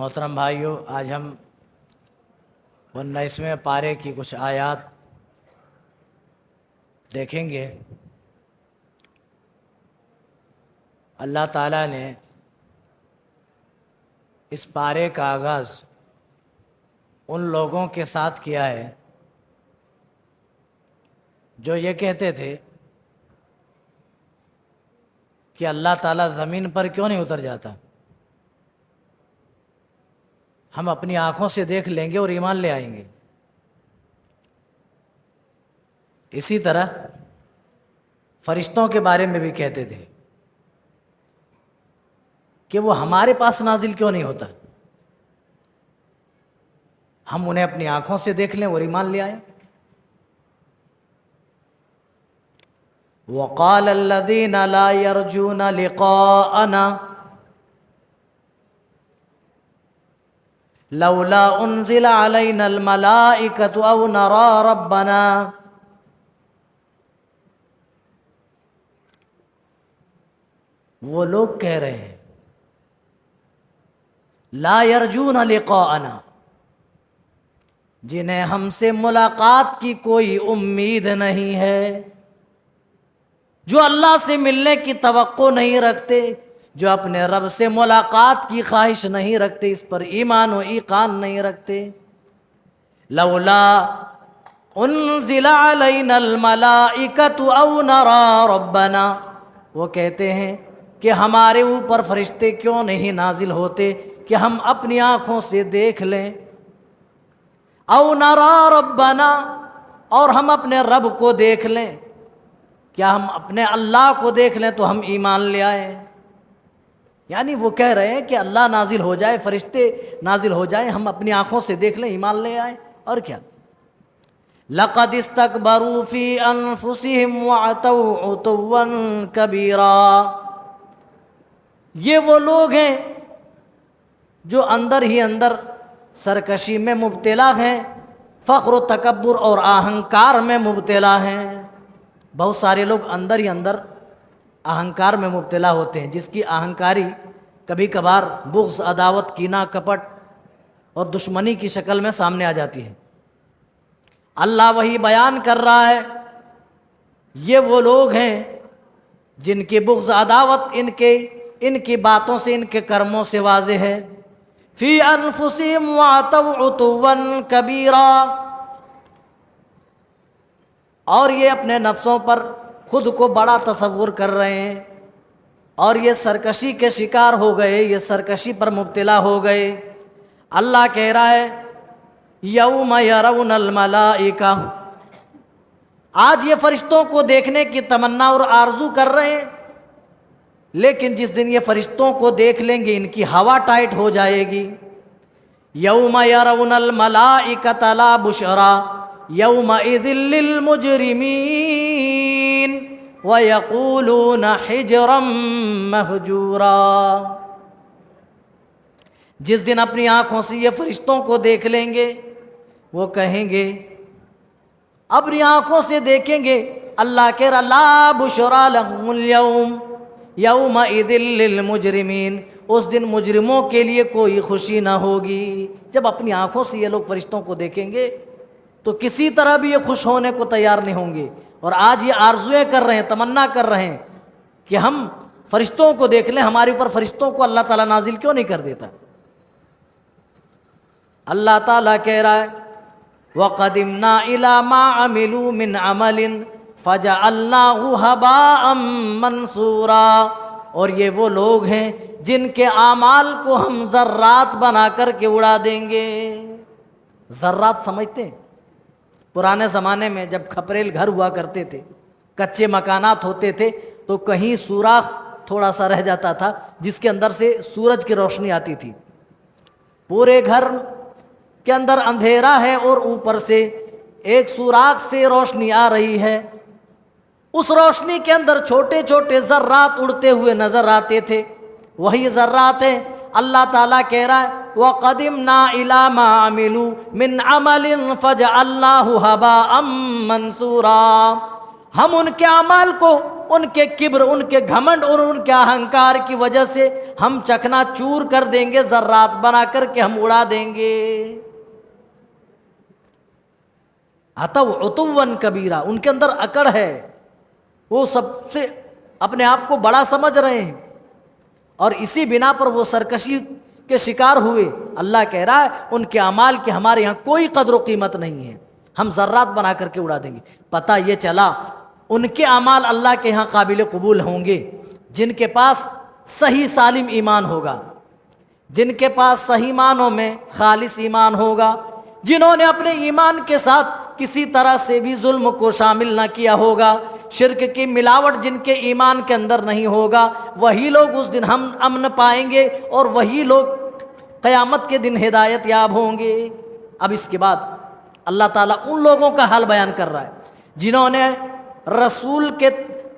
محترم بھائیوں، آج ہم 19ویں پارے کی کچھ آیات دیکھیں گے۔ اللہ تعالیٰ نے اس پارے کا آغاز ان لوگوں کے ساتھ کیا ہے جو یہ کہتے تھے کہ اللہ تعالیٰ زمین پر کیوں نہیں اتر جاتا، ہم اپنی آنکھوں سے دیکھ لیں گے اور ایمان لے آئیں گے۔ اسی طرح فرشتوں کے بارے میں بھی کہتے تھے کہ وہ ہمارے پاس نازل کیوں نہیں ہوتا، ہم انہیں اپنی آنکھوں سے دیکھ لیں اور ایمان لے آئیں۔ وقال الذين لا يرجون لقاءنا لولا انزل علينا الملائكة او نرى ربنا، وہ لوگ کہہ رہے ہیں لا يرجون لقاءنا، جنہیں ہم سے ملاقات کی کوئی امید نہیں ہے، جو اللہ سے ملنے کی توقع نہیں رکھتے، جو اپنے رب سے ملاقات کی خواہش نہیں رکھتے، اس پر ایمان و ایقان نہیں رکھتے۔ لولا انزل علینا الملائکۃ او نرى ربنا، وہ کہتے ہیں کہ ہمارے اوپر فرشتے کیوں نہیں نازل ہوتے کہ ہم اپنی آنکھوں سے دیکھ لیں، او نرى ربنا، اور ہم اپنے رب کو دیکھ لیں، کیا ہم اپنے اللہ کو دیکھ لیں تو ہم ایمان لے آئیں۔ یعنی وہ کہہ رہے ہیں کہ اللہ نازل ہو جائے، فرشتے نازل ہو جائیں، ہم اپنی آنکھوں سے دیکھ لیں، ایمان لے آئیں، اور کیا۔ لقد استكبروا في انفسهم وعتوا عتوا كبيرا، یہ وہ لوگ ہیں جو اندر ہی اندر سرکشی میں مبتلا ہیں، فخر و تکبر اور اہنکار میں مبتلا ہیں۔ بہت سارے لوگ اندر ہی اندر اہنکار میں مبتلا ہوتے ہیں، جس کی اہنکاری کبھی کبھار بغض، عداوت، کینہ، کپٹ اور دشمنی کی شکل میں سامنے آ جاتی ہے۔ اللہ وہی بیان کر رہا ہے، یہ وہ لوگ ہیں جن کی بغض، عداوت ان کی باتوں سے، ان کے کرموں سے واضح ہے۔ فی انفسہم وعتوا عتوا کبیرا، اور یہ اپنے نفسوں پر خود کو بڑا تصور کر رہے ہیں، اور یہ سرکشی کے شکار ہو گئے، یہ سرکشی پر مبتلا ہو گئے۔ اللہ کہہ رہا ہے یوم یرون الملائکہ، آج یہ فرشتوں کو دیکھنے کی تمنا اور آرزو کر رہے ہیں، لیکن جس دن یہ فرشتوں کو دیکھ لیں گے ان کی ہوا ٹائٹ ہو جائے گی۔ یوم یرون الملائکۃ لا بشری یومئذ للمجرمین ویقولون حجرا مہجورا، جس دن اپنی آنکھوں سے یہ فرشتوں کو دیکھ لیں گے، وہ کہیں گے، اپنی آنکھوں سے دیکھیں گے، اللہ کہہ رہا لا بشری لہم اليوم یومئذ للمجرمین، اس دن مجرموں کے لیے کوئی خوشی نہ ہوگی۔ جب اپنی آنکھوں سے یہ لوگ فرشتوں کو دیکھیں گے تو کسی طرح بھی یہ خوش ہونے کو تیار نہیں ہوں گے، اور آج یہ آرزویں کر رہے ہیں، تمنا کر رہے ہیں کہ ہم فرشتوں کو دیکھ لیں، ہمارے اوپر فرشتوں کو اللہ تعالیٰ نازل کیوں نہیں کر دیتا۔ اللہ تعالیٰ کہہ رہا ہے وَقَدِمْنَا إِلَى مَا عَمِلُوا مِنْ عَمَلٍ فَجَعَلْنَاهُ هَبَاءً مَنْثُورًا، اور یہ وہ لوگ ہیں جن کے اعمال کو ہم ذرات بنا کر کے اڑا دیں گے۔ ذرات سمجھتے ہیں؟ پرانے زمانے میں جب کھپریل گھر ہوا کرتے تھے، کچے مکانات ہوتے تھے، تو کہیں سوراخ تھوڑا سا رہ جاتا تھا جس کے اندر سے سورج کی روشنی آتی تھی۔ پورے گھر کے اندر اندھیرا ہے اور اوپر سے ایک سوراخ سے روشنی آ رہی ہے، اس روشنی کے اندر چھوٹے چھوٹے ذرات اڑتے ہوئے نظر آتے تھے، وہی ذرات ہیں۔ اللہ تعالیٰ کہہ رہا ہے وَقَدِمْنَا إِلَى مَا عَمِلُوا مِنْ عَمَلٍ فَجَعَلْنَاهُ هَبَاءً مَنْثُورًا، ہم ان کے اعمال کو ان کے کبر، ان کے گھمنڈ اور ان کے اہنکار کی وجہ سے ہم چکنا چور کر دیں گے، ذرات بنا کر کے ہم اڑا دیں گے۔ اتو عتواً کبیرہ، ان کے اندر اکڑ ہے، وہ سب سے اپنے آپ کو بڑا سمجھ رہے ہیں، اور اسی بنا پر وہ سرکشی کے شکار ہوئے۔ اللہ کہہ رہا ہے ان کے اعمال کی ہمارے یہاں کوئی قدر و قیمت نہیں ہے، ہم ذرات بنا کر کے اڑا دیں گے۔ پتہ یہ چلا ان کے اعمال اللہ کے یہاں قابل قبول ہوں گے جن کے پاس صحیح سالم ایمان ہوگا، جن کے پاس صحیح معنوں میں خالص ایمان ہوگا، جنہوں نے اپنے ایمان کے ساتھ کسی طرح سے بھی ظلم کو شامل نہ کیا ہوگا، شرک کی ملاوٹ جن کے ایمان کے اندر نہیں ہوگا، وہی لوگ اس دن ہم امن پائیں گے، اور وہی لوگ قیامت کے دن ہدایت یاب ہوں گے۔ اب اس کے بعد اللہ تعالیٰ ان لوگوں کا حال بیان کر رہا ہے جنہوں نے رسول کے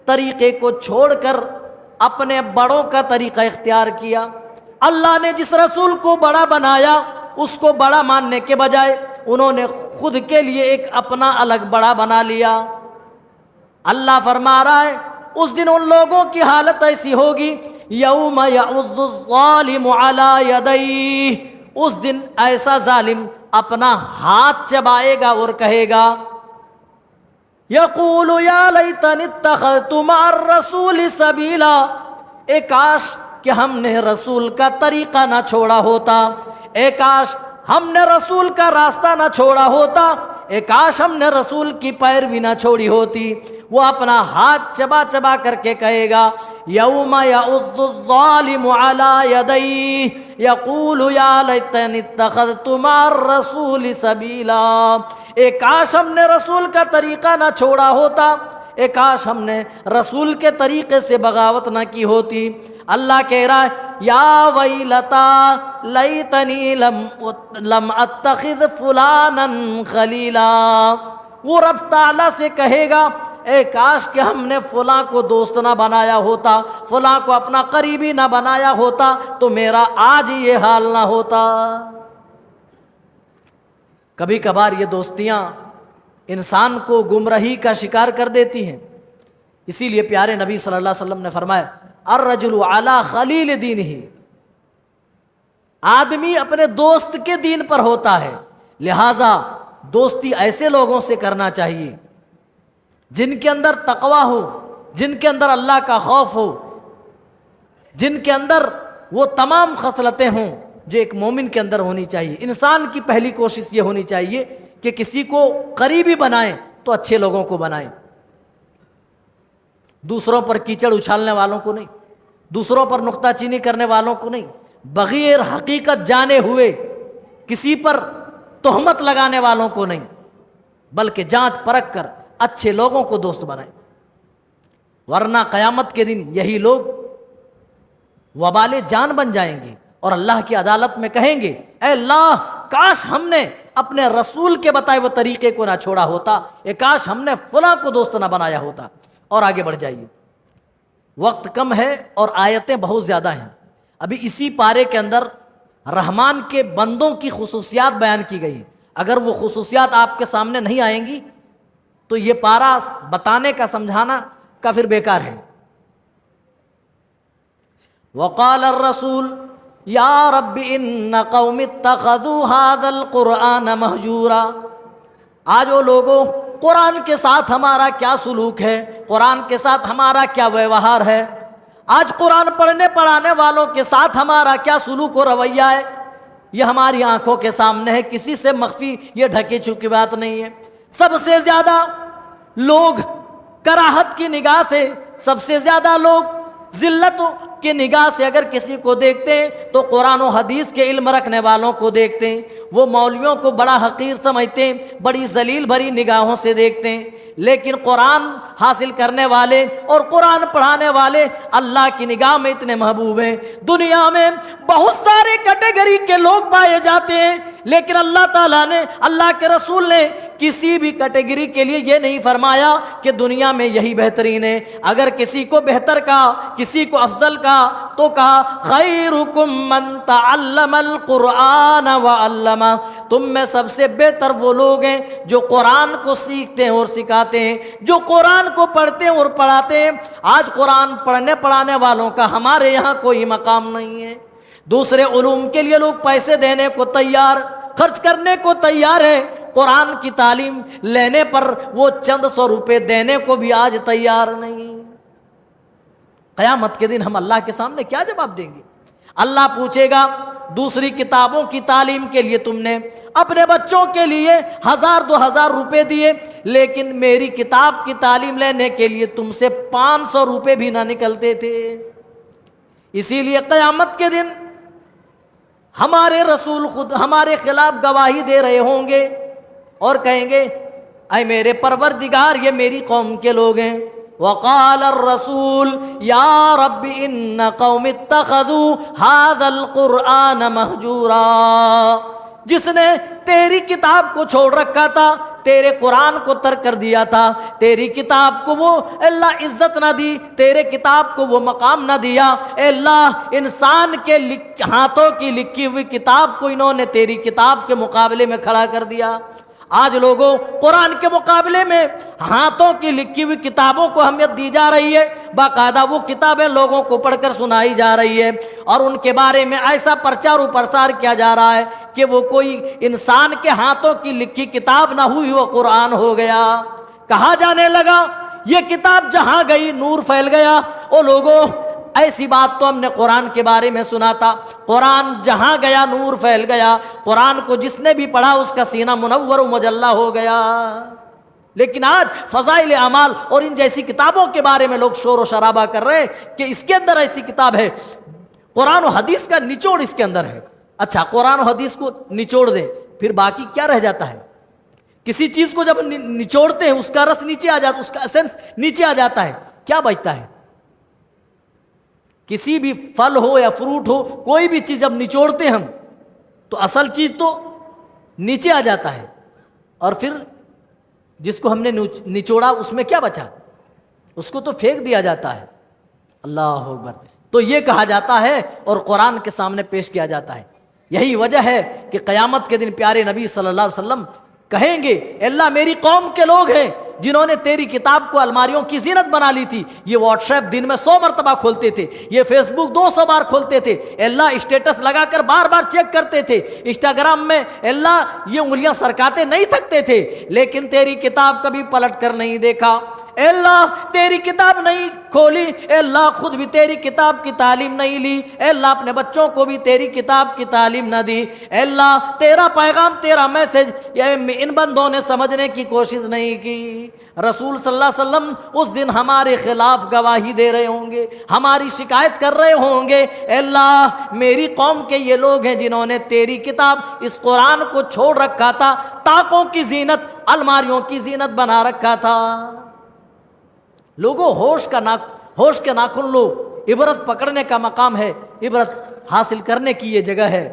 طریقے کو چھوڑ کر اپنے بڑوں کا طریقہ اختیار کیا۔ اللہ نے جس رسول کو بڑا بنایا اس کو بڑا ماننے کے بجائے انہوں نے خود کے لیے ایک اپنا الگ بڑا بنا لیا۔ اللہ فرما رہا ہے اس دن ان لوگوں کی حالت ایسی ہوگی، یوم یعض الظالم علی یدیہ، اس دن ایسا ظالم اپنا ہاتھ چبائے گا اور کہے گا، یقول یا لیتنی اتخذت مع الرسول سبیلا، اے کاش کہ ہم نے رسول کا طریقہ نہ چھوڑا ہوتا، اے کاش ہم نے رسول کا راستہ نہ چھوڑا ہوتا، اے کاش ہم نے رسول کی پیروی نہ چھوڑی ہوتی۔ وہ اپنا ہاتھ چبا چبا کر کے کہے گا، یوم یعض الظالم علی یدیہ یقول یا لیتنی اتخذت مع الرسول سبیلا، اے کاش ہم نے رسول کا طریقہ نہ چھوڑا ہوتا، اے کاش ہم نے رسول کے طریقے سے بغاوت نہ کی ہوتی۔ اللہ کہہ رہا ہے یا ویلتا لیتنی لم اتخذ فلانا خلیلا، وہ رب تعالیٰ سے کہے گا اے کاش کہ ہم نے فلاں کو دوست نہ بنایا ہوتا، فلاں کو اپنا قریبی نہ بنایا ہوتا تو میرا آج یہ حال نہ ہوتا۔ کبھی کبھار یہ دوستیاں انسان کو گمراہی کا شکار کر دیتی ہیں، اسی لیے پیارے نبی صلی اللہ علیہ وسلم نے فرمایا الرجل علی خلیل دینہ، آدمی اپنے دوست کے دین پر ہوتا ہے، لہٰذا دوستی ایسے لوگوں سے کرنا چاہیے جن کے اندر تقویٰ ہو، جن کے اندر اللہ کا خوف ہو، جن کے اندر وہ تمام خصلتیں ہوں جو ایک مومن کے اندر ہونی چاہیے۔ انسان کی پہلی کوشش یہ ہونی چاہیے کہ کسی کو قریبی بنائیں تو اچھے لوگوں کو بنائیں، دوسروں پر کیچڑ اچھالنے والوں کو نہیں، دوسروں پر نکتہ چینی کرنے والوں کو نہیں، بغیر حقیقت جانے ہوئے کسی پر تہمت لگانے والوں کو نہیں، بلکہ جانچ پرکھ کر اچھے لوگوں کو دوست بنائیں، ورنہ قیامت کے دن یہی لوگ وبال جان بن جائیں گے اور اللہ کی عدالت میں کہیں گے اے اللہ کاش ہم نے اپنے رسول کے بتائے وہ طریقے کو نہ چھوڑا ہوتا، اے کاش ہم نے فلاں کو دوست نہ بنایا ہوتا۔ اور آگے بڑھ جائیے، وقت کم ہے اور آیتیں بہت زیادہ ہیں۔ ابھی اسی پارے کے اندر رحمان کے بندوں کی خصوصیات بیان کی گئی، اگر وہ خصوصیات آپ کے سامنے نہیں آئیں گی تو یہ پارا بتانے کا سمجھانا کا پھر بیکار ہے۔ وقال الرسول یا رب ان قوم اتخذوا هذا القرآن مہجورا، آج وہ لوگوں قرآن کے ساتھ ہمارا کیا سلوک ہے، قرآن کے ساتھ ہمارا کیا ویوہار ہے، آج قرآن پڑھنے پڑھانے والوں کے ساتھ ہمارا کیا سلوک و رویہ ہے، یہ ہماری آنکھوں کے سامنے ہے، کسی سے مخفی یہ ڈھکی چھپی بات نہیں ہے۔ سب سے زیادہ لوگ کراہت کی نگاہ سے، سب سے زیادہ لوگ ذلت کی نگاہ سے اگر کسی کو دیکھتے ہیں تو قرآن و حدیث کے علم رکھنے والوں کو دیکھتے ہیں، وہ مولویوں کو بڑا حقیر سمجھتے ہیں، بڑی ذلیل بھری نگاہوں سے دیکھتے ہیں، لیکن قرآن حاصل کرنے والے اور قرآن پڑھانے والے اللہ کی نگاہ میں اتنے محبوب ہیں۔ دنیا میں بہت سارے کیٹیگری کے لوگ پائے جاتے ہیں، لیکن اللہ تعالیٰ نے، اللہ کے رسول نے کسی بھی کیٹیگری کے لیے یہ نہیں فرمایا کہ دنیا میں یہی بہترین ہے۔ اگر کسی کو بہتر کہا، کسی کو افضل کہا تو کہا خیرکم من تعلم القرآن وعلمہ، تم میں سب سے بہتر وہ لوگ ہیں جو قرآن کو سیکھتے ہیں اور سکھاتے ہیں، جو قرآن کو پڑھتے ہیں اور پڑھاتے ہیں۔ آج قرآن پڑھنے پڑھانے والوں کا ہمارے یہاں کوئی مقام نہیں ہے۔ دوسرے علوم کے لیے لوگ پیسے دینے کو تیار، خرچ کرنے کو تیار ہے، قرآن کی تعلیم لینے پر وہ چند سو روپے دینے کو بھی آج تیار نہیں۔ قیامت کے دن ہم اللہ کے سامنے کیا جواب دیں گے؟ اللہ پوچھے گا دوسری کتابوں کی تعلیم کے لیے تم نے اپنے بچوں کے لیے 1000-2000 روپے دیے، لیکن میری کتاب کی تعلیم لینے کے لیے تم سے 500 روپے بھی نہ نکلتے تھے۔ اسی لیے قیامت کے دن ہمارے رسول خود ہمارے خلاف گواہی دے رہے ہوں گے اور کہیں گے اے میرے پروردگار، یہ میری قوم کے لوگ ہیں۔ وقال الرسول یا رب ان قوم اتخذوا هذا القرآن مہجورا، جس نے تیری کتاب کو چھوڑ رکھا تھا، تیرے قرآن کو ترک کر دیا تھا، تیری کتاب کو وہ اللہ عزت نہ دی، تیرے کتاب کو وہ مقام نہ دیا، اے اللہ انسان کے ہاتھوں کی لکھی ہوئی کتاب کو انہوں نے تیری کتاب کے مقابلے میں کھڑا کر دیا۔ آج لوگوں قرآن کے مقابلے میں ہاتھوں کی لکھی ہوئی کتابوں کو اہمیت دی جا رہی ہے، باقاعدہ وہ کتابیں لوگوں کو پڑھ کر سنائی جا رہی ہے، اور ان کے بارے میں ایسا پرچار و پرسار کیا جا رہا ہے کہ وہ کوئی انسان کے ہاتھوں کی لکھی کتاب نہ ہوئی، وہ قرآن ہو گیا۔ کہا جانے لگا یہ کتاب جہاں گئی نور پھیل گیا۔ او لوگوں، ایسی بات تو ہم نے قرآن کے بارے میں سنا تھا، قرآن جہاں گیا نور پھیل گیا، قرآن کو جس نے بھی پڑھا اس کا سینہ منور و مجلہ ہو گیا۔ لیکن آج فضائل اعمال اور ان جیسی کتابوں کے بارے میں لوگ شور و شرابہ کر رہے ہیں کہ اس کے اندر ایسی کتاب ہے، قرآن و حدیث کا نچوڑ اس کے اندر ہے۔ اچھا، قرآن و حدیث کو نچوڑ دیں، پھر باقی کیا رہ جاتا ہے؟ کسی چیز کو جب نچوڑتے ہیں اس کا رس نیچے آ جاتا، اس کا ایسنس نیچے آ جاتا ہے، کیا بچتا ہے؟ کسی بھی پھل ہو یا فروٹ ہو، کوئی بھی چیز جب نچوڑتے ہم تو اصل چیز تو نیچے آ جاتا ہے، اور پھر جس کو ہم نے نچوڑا اس میں کیا بچا؟ اس کو تو پھینک دیا جاتا ہے۔ اللہ اکبر۔ تو یہ کہا جاتا ہے اور قرآن کے سامنے پیش کیا جاتا ہے۔ یہی وجہ ہے کہ قیامت کے دن پیارے نبی صلی اللہ علیہ وسلم کہیں گے اے اللہ میری قوم کے لوگ ہیں جنہوں نے تیری کتاب کو الماریوں کی زینت بنا لی تھی، یہ واٹس ایپ دن میں 100 مرتبہ کھولتے تھے، یہ فیس بک 200 بار کھولتے تھے، اے اللہ اسٹیٹس لگا کر بار بار چیک کرتے تھے، انسٹاگرام میں اے اللہ یہ انگلیاں سرکاتے نہیں تھکتے تھے، لیکن تیری کتاب کبھی پلٹ کر نہیں دیکھا۔ اے اللہ تیری کتاب نہیں کھولی، اے اللہ خود بھی تیری کتاب کی تعلیم نہیں لی، اے اللہ اپنے بچوں کو بھی تیری کتاب کی تعلیم نہ دی، اے اللہ تیرا پیغام تیرا میسج ان بندوں نے سمجھنے کی کوشش نہیں کی۔ رسول صلی اللہ علیہ وسلم اس دن ہمارے خلاف گواہی دے رہے ہوں گے، ہماری شکایت کر رہے ہوں گے، اے اللہ میری قوم کے یہ لوگ ہیں جنہوں نے تیری کتاب اس قرآن کو چھوڑ رکھا تھا، طاقوں کی زینت الماریوں کی زینت بنا رکھا تھا۔ لوگوں ہوش کے ناخن لو، عبرت پکڑنے کا مقام ہے، عبرت حاصل کرنے کی یہ جگہ ہے۔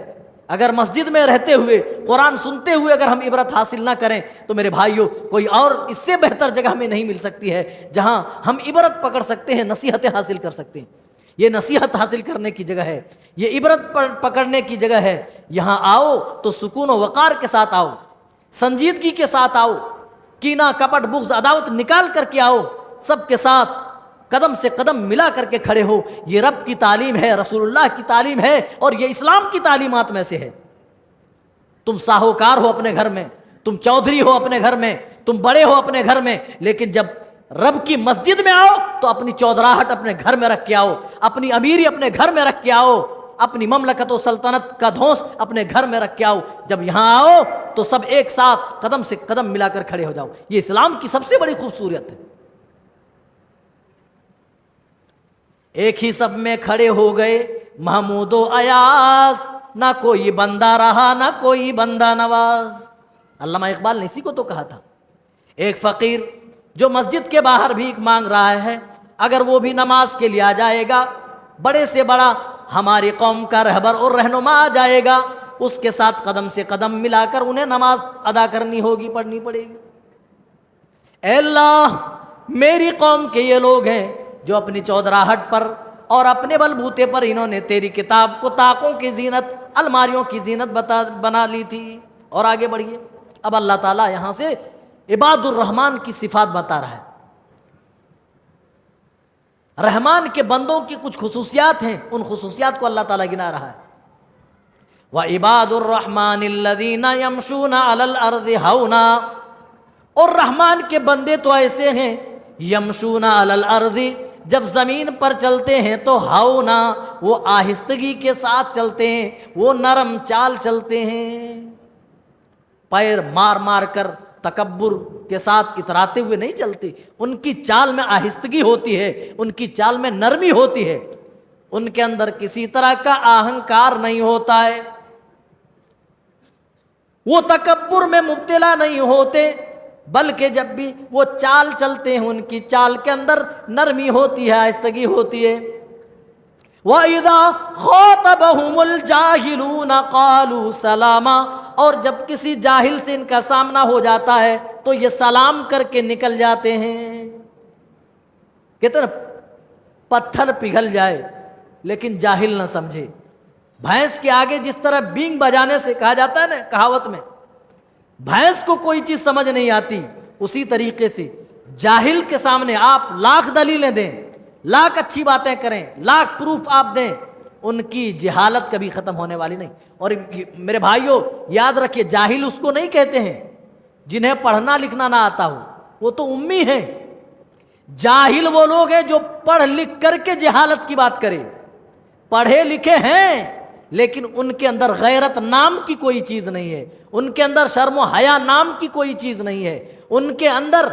اگر مسجد میں رہتے ہوئے قرآن سنتے ہوئے اگر ہم عبرت حاصل نہ کریں تو میرے بھائیوں کوئی اور اس سے بہتر جگہ ہمیں نہیں مل سکتی ہے جہاں ہم عبرت پکڑ سکتے ہیں، نصیحتیں حاصل کر سکتے ہیں۔ یہ نصیحت حاصل کرنے کی جگہ ہے، یہ عبرت پکڑنے کی جگہ ہے۔ یہاں آؤ تو سکون و وقار کے ساتھ آؤ، سنجیدگی کے ساتھ آؤ، کینہ کپٹ بغض عداوت نکال کر کے آؤ، سب کے ساتھ قدم سے قدم ملا کر کے کھڑے ہو۔ یہ رب کی تعلیم ہے، رسول اللہ کی تعلیم ہے، اور یہ اسلام کی تعلیمات میں سے ہے۔ تم ساہوکار ہو اپنے گھر میں، تم چودھری ہو اپنے گھر میں، تم بڑے ہو اپنے گھر میں، لیکن جب رب کی مسجد میں آؤ تو اپنی چودراہٹ اپنے گھر میں رکھ کے آؤ، اپنی امیری اپنے گھر میں رکھ کے آؤ، اپنی مملکت و سلطنت کا دھونس اپنے گھر میں رکھ کے آؤ۔ جب یہاں آؤ تو سب ایک ساتھ قدم سے قدم ملا کر کھڑے ہو جاؤ۔ یہ اسلام کی سب سے بڑی خوبصورت ہے۔ ایک ہی صف میں کھڑے ہو گئے محمود و ایاز، نہ کوئی بندہ رہا نہ کوئی بندہ نواز۔ علامہ اقبال نے اسی کو تو کہا تھا، ایک فقیر جو مسجد کے باہر بھیک مانگ رہا ہے، اگر وہ بھی نماز کے لیے آ جائے گا، بڑے سے بڑا ہماری قوم کا رہبر اور رہنما آ جائے گا، اس کے ساتھ قدم سے قدم ملا کر انہیں نماز ادا کرنی ہوگی، پڑھنی پڑے گی۔ اے اللہ میری قوم کے یہ لوگ ہیں جو اپنی چودراہٹ پر اور اپنے بل بوتے پر انہوں نے تیری کتاب کو طاقوں کی زینت، الماریوں کی زینت بنا لی تھی۔ اور آگے بڑھیے، اب اللہ تعالیٰ یہاں سے عباد الرحمن کی صفات بتا رہا ہے۔ رحمان کے بندوں کی کچھ خصوصیات ہیں، ان خصوصیات کو اللہ تعالیٰ گنا رہا ہے۔ وَعِبَادُ الرَّحْمَنِ الَّذِينَ يَمْشُونَ عَلَى الْأَرْضِ هَوْنًا، اور رحمان کے بندے تو ایسے ہیں، یمشون علی الارض، جب زمین پر چلتے ہیں تو ہونا، وہ آہستگی کے ساتھ چلتے ہیں، وہ نرم چال چلتے ہیں، پیر مار مار کر تکبر کے ساتھ اتراتے ہوئے نہیں چلتے، ان کی چال میں آہستگی ہوتی ہے، ان کی چال میں نرمی ہوتی ہے، ان کے اندر کسی طرح کا اہنکار نہیں ہوتا ہے، وہ تکبر میں مبتلا نہیں ہوتے، بلکہ جب بھی وہ چال چلتے ہیں ان کی چال کے اندر نرمی ہوتی ہے، آہستگی ہوتی ہے۔ وَإِذَا خَاطَبَهُمُ الْجَاهِلُونَ قَالُوا سَلَامًا، اور جب کسی جاہل سے ان کا سامنا ہو جاتا ہے تو یہ سلام کر کے نکل جاتے ہیں۔ کہتے ہیں پتھر پگھل جائے لیکن جاہل نہ سمجھے، بھینس کے آگے جس طرح بینگ بجانے سے کہا جاتا ہے نا کہاوت میں، بھینس کو کوئی چیز سمجھ نہیں آتی، اسی طریقے سے جاہل کے سامنے آپ لاکھ دلیلیں دیں، لاکھ اچھی باتیں کریں، لاکھ پروف آپ دیں، ان کی جہالت کبھی ختم ہونے والی نہیں۔ اور میرے بھائیوں یاد رکھیے، جاہل اس کو نہیں کہتے ہیں جنہیں پڑھنا لکھنا نہ آتا ہو، وہ تو امی ہیں۔ جاہل وہ لوگ ہیں جو پڑھ لکھ کر کے جہالت کی بات کرے، پڑھے لکھے ہیں لیکن ان کے اندر غیرت نام کی کوئی چیز نہیں ہے، ان کے اندر شرم و حیا نام کی کوئی چیز نہیں ہے، ان کے اندر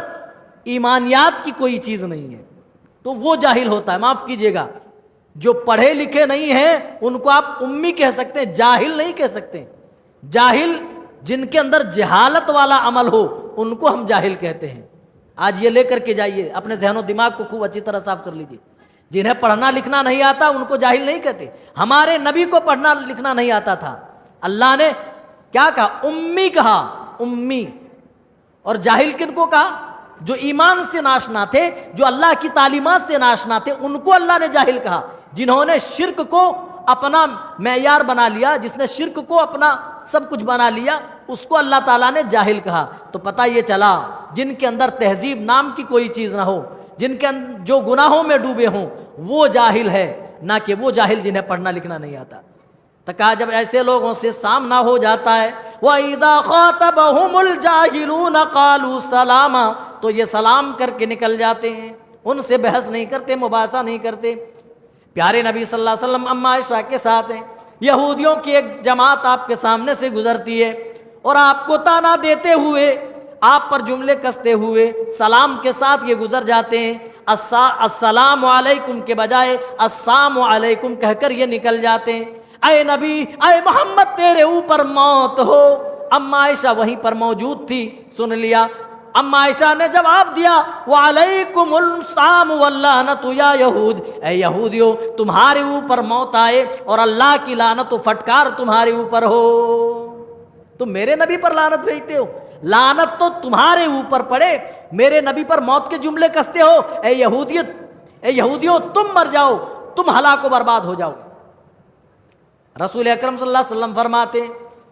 ایمانیات کی کوئی چیز نہیں ہے، تو وہ جاہل ہوتا ہے۔ معاف کیجئے گا، جو پڑھے لکھے نہیں ہیں ان کو آپ امی کہہ سکتے ہیں، جاہل نہیں کہہ سکتے۔ جاہل جن کے اندر جہالت والا عمل ہو ان کو ہم جاہل کہتے ہیں۔ آج یہ لے کر کے جائیے، اپنے ذہن و دماغ کو خوب اچھی طرح صاف کر لیجیے۔ جنہیں پڑھنا لکھنا نہیں آتا ان کو جاہل نہیں کہتے۔ ہمارے نبی کو پڑھنا لکھنا نہیں آتا تھا، اللہ نے کیا کہا؟ امی کہا، امی۔ اور جاہل کن کو کہا؟ جو ایمان سے ناشنا تھے، جو اللہ کی تعلیمات سے ناشنا تھے، ان کو اللہ نے جاہل کہا۔ جنہوں نے شرک کو اپنا معیار بنا لیا، جس نے شرک کو اپنا سب کچھ بنا لیا، اس کو اللہ تعالیٰ نے جاہل کہا۔ تو پتہ یہ چلا جن کے اندر تہذیب نام کی کوئی چیز نہ ہو، جن کے اندر جو گناہوں میں ڈوبے ہوں، وہ جاہل ہے، نہ کہ وہ جاہل جنہیں پڑھنا لکھنا نہیں آتا۔ تو کہا جب ایسے لوگوں سے سامنا ہو جاتا ہے، وَإِذَا خَاطَبَهُمُ الْجَاهِلُونَ قَالُوا سَلَامًا، تو یہ سلام کر کے نکل جاتے ہیں، ان سے بحث نہیں کرتے، مباحثہ نہیں کرتے۔ پیارے نبی صلی اللہ علیہ وسلم اما عائشہ کے ساتھ ہیں، یہودیوں کی ایک جماعت آپ کے سامنے سے گزرتی ہے اور آپ کو طعنہ دیتے ہوئے، آپ پر جملے کستے ہوئے سلام کے ساتھ یہ گزر جاتے ہیں، السلام علیکم کے بجائے السلام علیکم کہہ کر یہ نکل جاتے ہیں۔ اے نبی، اے محمد، تیرے اوپر موت ہو۔ اما عائشہ وہیں پر موجود تھی، سن لیا۔ اما عائشہ نے جواب دیا، وعلیکم السلام واللعنت یا یہود، اے یہودیو تمہارے اوپر موت آئے اور اللہ کی لعنت و پھٹکار تمہارے اوپر ہو۔ تم میرے نبی پر لعنت بھیجتے ہو، لعنت تو تمہارے اوپر پڑے، میرے نبی پر موت کے جملے کستے ہو۔ اے یہودیو تم مر جاؤ، تم ہلاک و برباد ہو جاؤ۔ رسول اکرم صلی اللہ علیہ وسلم فرماتے،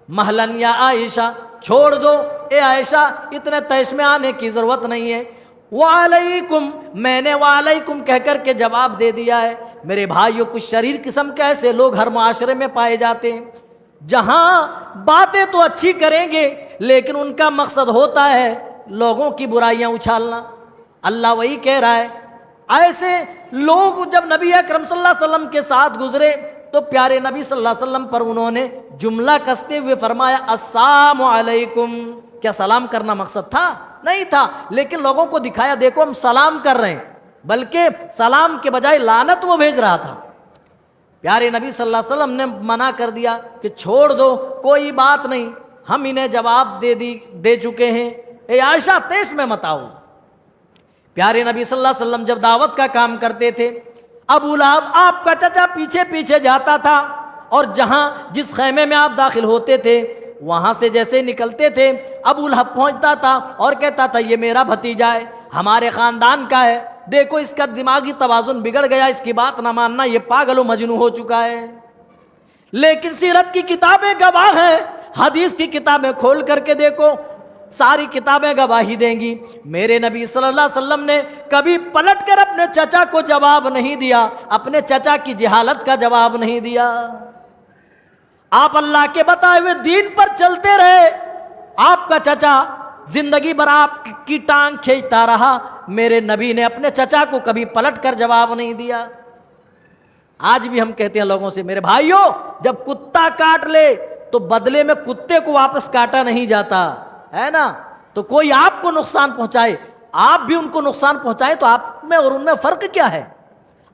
مہلن یا عائشہ، چھوڑ دو اے عائشہ، اتنے تیش میں آنے کی ضرورت نہیں ہے۔ وعلیکم، میں نے وعلیکم کہہ کر کے جواب دے دیا ہے۔ میرے بھائیو، کچھ شریر قسم کے ایسے لوگ ہر معاشرے میں پائے جاتے ہیں جہاں باتیں تو اچھی کریں گے لیکن ان کا مقصد ہوتا ہے لوگوں کی برائیاں اچھالنا۔ اللہ وہی کہہ رہا ہے، ایسے لوگ جب نبی اکرم صلی اللہ علیہ وسلم کے ساتھ گزرے تو پیارے نبی صلی اللہ علیہ وسلم پر انہوں نے جملہ کستے ہوئے فرمایا السلام علیکم۔ کیا سلام کرنا مقصد تھا؟ نہیں تھا، لیکن لوگوں کو دکھایا دیکھو ہم سلام کر رہے ہیں، بلکہ سلام کے بجائے لعنت وہ بھیج رہا تھا۔ پیارے نبی صلی اللہ علیہ وسلم نے منع کر دیا کہ چھوڑ دو، کوئی بات نہیں، ہم انہیں جواب دے چکے ہیں، اے عائشہ تیش میں مت آؤ۔ پیارے نبی صلی اللہ علیہ وسلم جب دعوت کا کام کرتے تھے، ابو لہب آپ کا چچا پیچھے پیچھے جاتا تھا، اور جس خیمے میں آپ داخل ہوتے تھے وہاں سے جیسے نکلتے تھے ابو لہب پہنچتا تھا اور کہتا تھا یہ میرا بھتیجا ہے، ہمارے خاندان کا ہے، دیکھو اس کا دماغی توازن بگڑ گیا، اس کی بات نہ ماننا، یہ پاگل و مجنون ہو چکا ہے۔ لیکن سیرت کی کتابیں گواہ ہیں، حدیث کی کتابیں کھول کر کے دیکھو، ساری کتابیں گواہی دیں گی، میرے نبی صلی اللہ علیہ وسلم نے کبھی پلٹ کر اپنے چچا کو جواب نہیں دیا، اپنے چچا کی جہالت کا جواب نہیں دیا۔ آپ اللہ کے بتائے ہوئے دین پر چلتے رہے، آپ کا چچا زندگی بھر آپ کی ٹانگ کھینچتا رہا، میرے نبی نے اپنے چچا کو کبھی پلٹ کر جواب نہیں دیا۔ آج بھی ہم کہتے ہیں لوگوں سے، میرے بھائیوں جب کتا کاٹ لے تو بدلے میں کتے کو واپس کاٹا نہیں جاتا ہے نا، تو کوئی آپ کو نقصان پہنچائے آپ بھی ان کو نقصان پہنچائے تو آپ میں اور ان میں فرق کیا ہے؟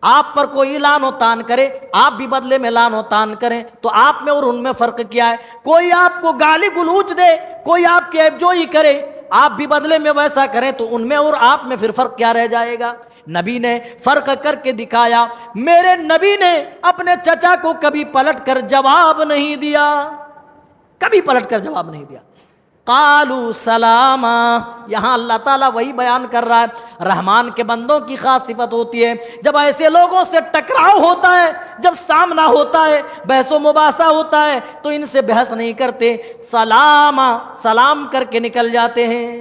آپ پر کوئی لعن و طعن کرے آپ بھی بدلے میں لعن و طعن کریں تو آپ میں اور ان میں فرق کیا ہے؟ کوئی آپ کو گالی گلوچ دے، کوئی آپ کی عیب جوئی کرے، آپ بھی بدلے میں ویسا کریں تو ان میں اور آپ میں پھر فرق کیا رہ جائے گا؟ نبی نے فرق کر کے دکھایا، میرے نبی نے اپنے چچا کو کبھی پلٹ کر جواب نہیں دیا، کبھی پلٹ کر جواب نہیں دیا۔ قالوا سلاما، یہاں اللہ تعالیٰ وہی بیان کر رہا ہے، رحمان کے بندوں کی خاص صفت ہوتی ہے جب ایسے لوگوں سے ٹکراؤ ہوتا ہے، جب سامنا ہوتا ہے، بحث و مباحثہ ہوتا ہے تو ان سے بحث نہیں کرتے، سلاما سلام کر کے نکل جاتے ہیں۔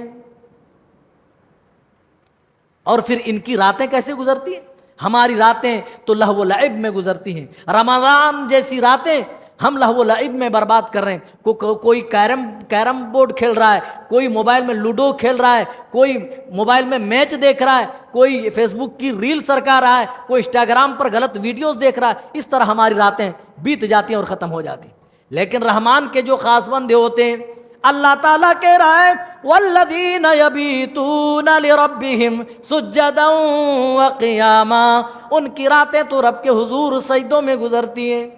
اور پھر ان کی راتیں کیسے گزرتی ہیں؟ ہماری راتیں تو لہو و لعب میں گزرتی ہیں، رمضان جیسی راتیں ہم لہو و لعب میں برباد کر رہے ہیں۔ کوئی کیرم بورڈ کھیل رہا ہے، کوئی موبائل میں لوڈو کھیل رہا ہے، کوئی موبائل میں میچ دیکھ رہا ہے، کوئی فیس بک کی ریل سرکا رہا ہے، کوئی انسٹاگرام پر غلط ویڈیوز دیکھ رہا ہے۔ اس طرح ہماری راتیں بیت جاتی ہیں اور ختم ہو جاتی ہیں۔ لیکن رحمان کے جو خاص بندے ہوتے ہیں، اللہ تعالیٰ کہہ رہا ہے والذین یبیتون لربہم سجدا وقیاما، ان کی راتیں تو رب کے حضور سجدوں میں گزرتی ہیں،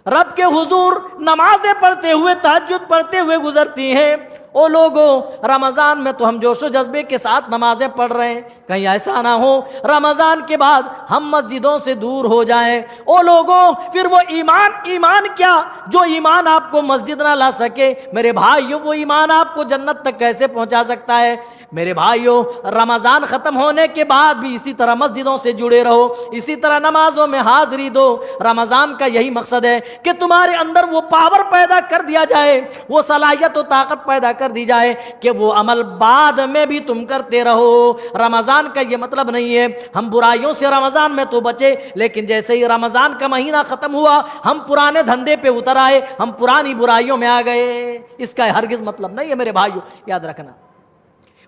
رب کے حضور نمازیں پڑھتے ہوئے تہجد پڑھتے ہوئے گزرتی ہیں۔ او لوگوں رمضان میں تو ہم جوش و جذبے کے ساتھ نمازیں پڑھ رہے ہیں، کہیں ایسا نہ ہو رمضان کے بعد ہم مسجدوں سے دور ہو جائیں۔ او لوگوں پھر وہ ایمان کیا جو ایمان آپ کو مسجد نہ لا سکے؟ میرے بھائیوں وہ ایمان آپ کو جنت تک کیسے پہنچا سکتا ہے؟ میرے بھائیوں رمضان ختم ہونے کے بعد بھی اسی طرح مسجدوں سے جڑے رہو، اسی طرح نمازوں میں حاضری دو۔ رمضان کا یہی مقصد ہے کہ تمہارے اندر وہ پاور پیدا کر دیا جائے، وہ صلاحیت و طاقت پیدا کر دی جائے کہ وہ عمل بعد میں بھی تم کرتے رہو۔ رمضان کا یہ مطلب نہیں ہے ہم برائیوں سے رمضان میں تو بچے، لیکن جیسے ہی رمضان کا مہینہ ختم ہوا ہم پرانے دھندے پہ اتر آئے، ہم پرانی برائیوں میں آ گئے۔ اس کا ہرگز مطلب نہیں ہے میرے بھائیوں، یاد رکھنا۔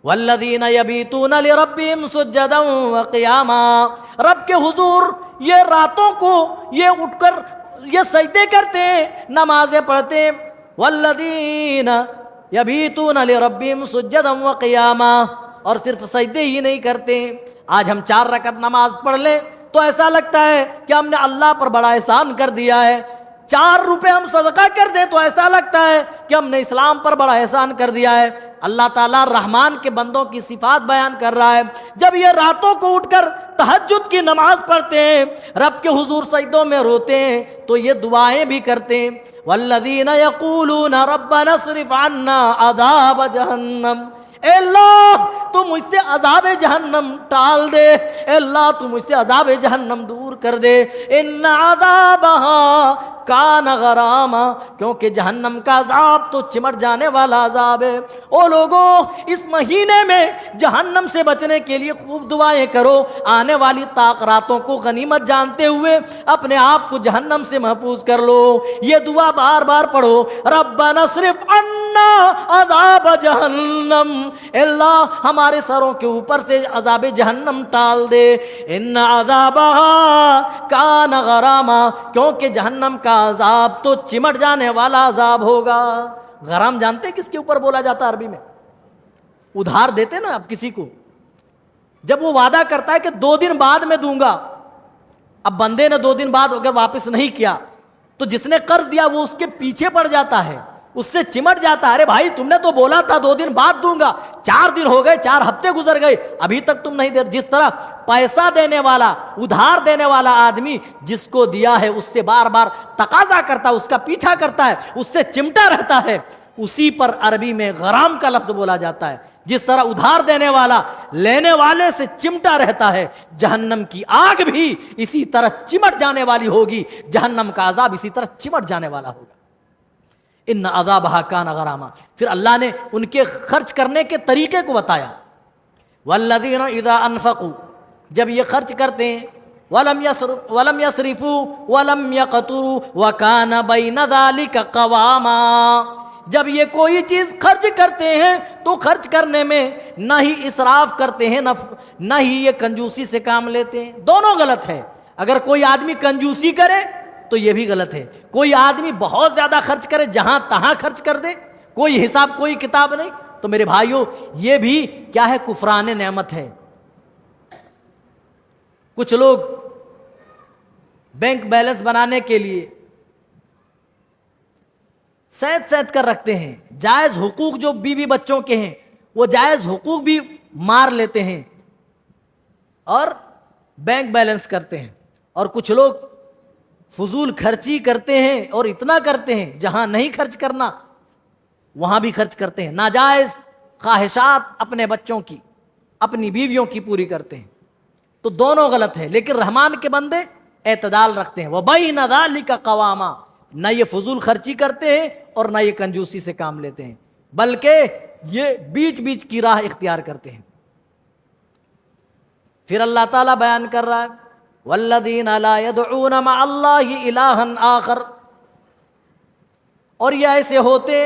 والذین یبیتون لربہم سجدا وقیاما، رب کے حضور یہ راتوں کو یہ اٹھ کر یہ سجدے کرتے ہیں، نمازیں پڑھتے ہیں۔ والذین یبیتون لربہم سجدا وقیاما، اور صرف سجدے ہی نہیں کرتے۔ آج ہم 4 رکعت نماز پڑھ لیں تو ایسا لگتا ہے کہ ہم نے اللہ پر بڑا احسان کر دیا ہے، 4 روپے ہم صدقہ کر دیں تو ایسا لگتا ہے کہ ہم نے اسلام پر بڑا احسان کر دیا ہے۔ اللہ تعالیٰ رحمان کے بندوں کی صفات بیان کر رہا ہے، جب یہ راتوں کو اٹھ کر تہجد کی نماز پڑھتے ہیں، رب کے حضور سجدوں میں روتے ہیں تو یہ دعائیں بھی کرتے ہیں۔ والذین یقولون ربنا اصرف عنا عذاب جہنم، اے اللہ تو مجھ سے عذاب جہنم ٹال دے، اے اللہ تو مجھ سے عذاب جہنم دور کر دے۔ ان عذابها کان غراما، کیونکہ جہنم کا عذاب تو چمٹ جانے والا عذاب ہے۔ او لوگوں اس مہینے میں جہنم سے بچنے کے لیے خوب دعائیں کرو، آنے والی طاق راتوں کو غنیمت جانتے ہوئے اپنے آپ کو جہنم سے محفوظ کر لو۔ یہ دعا بار بار پڑھو، ربنا اصرف عنا عذاب جہنم، اے اللہ ہمارے سروں کے اوپر سے عذاب جہنم ٹال دے۔ ان عذابها کان غراما، کیونکہ جہنم کا عذاب تو چمٹ جانے والا عذاب ہوگا۔ غرام جانتے کس کے اوپر بولا جاتا ہے عربی میں؟ ادھار دیتے نا آپ کسی کو، جب وہ وعدہ کرتا ہے کہ 2 دن بعد میں دوں گا، اب بندے نے 2 دن بعد اگر واپس نہیں کیا تو جس نے قرض دیا وہ اس کے پیچھے پڑ جاتا ہے، اس سے چمٹ جاتا ہے، ارے بھائی تم نے تو بولا تھا 2 دن بعد دوں گا، 4 دن ہو گئے، 4 ہفتے گزر گئے، ابھی تک تم نہیں دے۔ جس طرح پیسہ دینے والا، ادھار دینے والا آدمی جس کو دیا ہے اس سے بار بار تقاضا کرتا ہے، اس کا پیچھا کرتا ہے، اس سے چمٹا رہتا ہے، اسی پر عربی میں غرام کا لفظ بولا جاتا ہے۔ جس طرح ادھار دینے والا لینے والے سے چمٹا رہتا ہے، جہنم کی آگ بھی اسی طرح چمٹ جانے والی ہوگی، جہنم کا عذاب اسی طرح چمٹ جانے والا ہوگا۔ ان عذابھا کان غراما۔ پھر اللہ نے ان کے خرچ کرنے کے طریقے کو بتایا، والذین اذا انفقوا، جب یہ خرچ کرتے ہیں، ولم یسرفوا ولم یقتروا وکان بین ذلک قواما، جب یہ کوئی چیز خرچ کرتے ہیں تو خرچ کرنے میں نہ ہی اسراف کرتے ہیں نہ ہی یہ کنجوسی سے کام لیتے ہیں، دونوں غلط ہے۔ اگر کوئی آدمی کنجوسی کرے تو یہ بھی غلط ہے، کوئی آدمی بہت زیادہ خرچ کرے، جہاں تہاں خرچ کر دے، کوئی حساب کوئی کتاب نہیں، تو میرے بھائیوں یہ بھی کیا ہے؟ کفران نعمت ہے۔ کچھ لوگ بینک بیلنس بنانے کے لیے سید کر رکھتے ہیں، جائز حقوق جو بیوی بچوں کے ہیں وہ جائز حقوق بھی مار لیتے ہیں اور بینک بیلنس کرتے ہیں، اور کچھ لوگ فضول خرچی کرتے ہیں اور اتنا کرتے ہیں جہاں نہیں خرچ کرنا وہاں بھی خرچ کرتے ہیں، ناجائز خواہشات اپنے بچوں کی اپنی بیویوں کی پوری کرتے ہیں، تو دونوں غلط ہے۔ لیکن رحمان کے بندے اعتدال رکھتے ہیں، وَبَيْنَ ذَلِكَ قَوَامًا، نہ یہ فضول خرچی کرتے ہیں اور نہ یہ کنجوسی سے کام لیتے ہیں، بلکہ یہ بیچ بیچ کی راہ اختیار کرتے ہیں۔ پھر اللہ تعالیٰ بیان کر رہا ہے وَالَّذِينَ لَا يَدْعُونَ مَعَ اللَّهِ إِلَٰهًا آخر، اور یہ ایسے ہوتے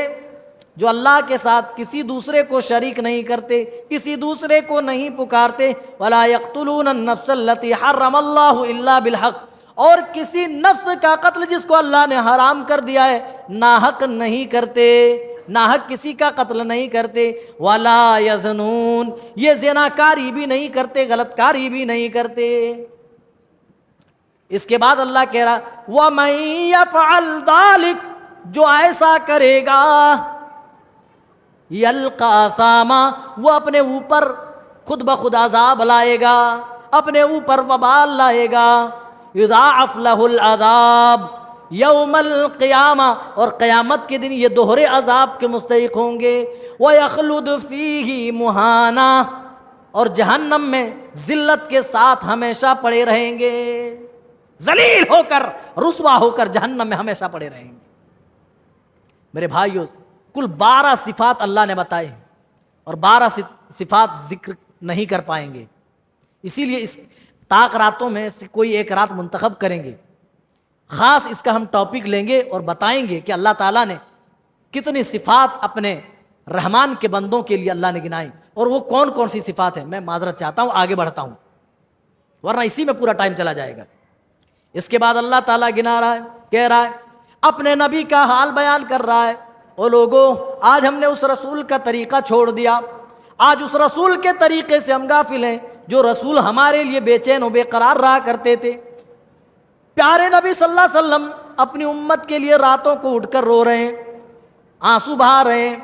جو اللہ کے ساتھ کسی دوسرے کو شریک نہیں کرتے، کسی دوسرے کو نہیں پکارتے، وَلَا يَقْتُلُونَ النَّفْسَ الَّتِي حَرَّمَ اللَّهُ إِلَّا بِالْحَقِّ، اور کسی نفس کا قتل جس کو اللہ نے حرام کر دیا ہے ناحق نہیں کرتے، ناحق کسی کا قتل نہیں کرتے، وَلَا يَزْنُونَ، یہ زناکاری بھی نہیں کرتے، غلط کاری بھی نہیں کرتے۔ اس کے بعد اللہ کہہ رہا وَمَن يَفْعَلْ ذَلِكَ، جو ایسا کرے گا، یلقا اثاما، وہ اپنے اوپر خود بخود عذاب لائے گا، اپنے اوپر وبال لائے گا، یضاعف لہ العذاب یوم القیامہ، اور قیامت کے دن یہ دوہرے عذاب کے مستحق ہوں گے، وَيَخْلُدْ فِيهِ مُهَانًا، اور جہنم میں ذلت کے ساتھ ہمیشہ پڑے رہیں گے، ذلیل ہو کر رسوا ہو کر جہنم میں ہمیشہ پڑے رہیں گے۔ میرے بھائیو، کل 12 صفات اللہ نے بتائے اور 12 صفات ذکر نہیں کر پائیں گے، اسی لیے اس طاق راتوں میں سے کوئی ایک رات منتخب کریں گے، خاص اس کا ہم ٹاپک لیں گے اور بتائیں گے کہ اللہ تعالیٰ نے کتنی صفات اپنے رحمان کے بندوں کے لیے اللہ نے گنائی، اور وہ کون کون سی صفات ہیں۔ میں معذرت چاہتا ہوں، آگے بڑھتا ہوں ورنہ اسی میں پورا ٹائم چلا جائے گا۔ اس کے بعد اللہ تعالیٰ گنا رہا ہے، کہہ رہا ہے، اپنے نبی کا حال بیان کر رہا ہے، او لوگو، آج ہم نے اس رسول کا طریقہ چھوڑ دیا، آج اس رسول کے طریقے سے ہم غافل ہیں، جو رسول ہمارے لیے بے چین و بے قرار رہا کرتے تھے۔ پیارے نبی صلی اللہ علیہ وسلم اپنی امت کے لیے راتوں کو اٹھ کر رو رہے ہیں، آنسو بہا رہے ہیں،